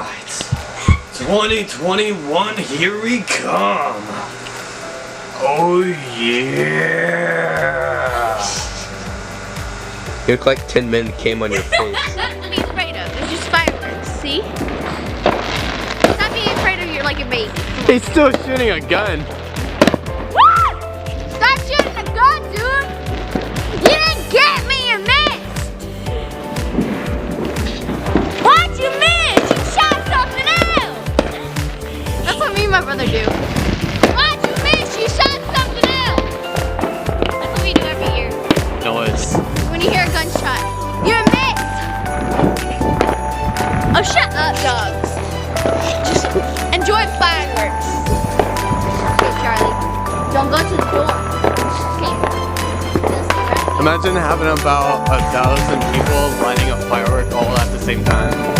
Alright. 2021, here we come. Oh yeah. You look like 10 men came on your face. Nothing to be afraid of. It's just fireworks, see? Stop being afraid of your baby. He's still shooting a gun. What? Stop shooting a gun, dude! You didn't get me, you missed! Why'd you miss? You shot something else! That's what me and my brother do. Why'd you miss? You shot something else! That's what we do every year. Noise. When you hear a gunshot, you missed! Oh, shut up, dogs. Just enjoy fireworks. Okay, Charlie. Don't go to the door. Okay. Imagine having about 1,000 people lighting up fireworks all at the same time.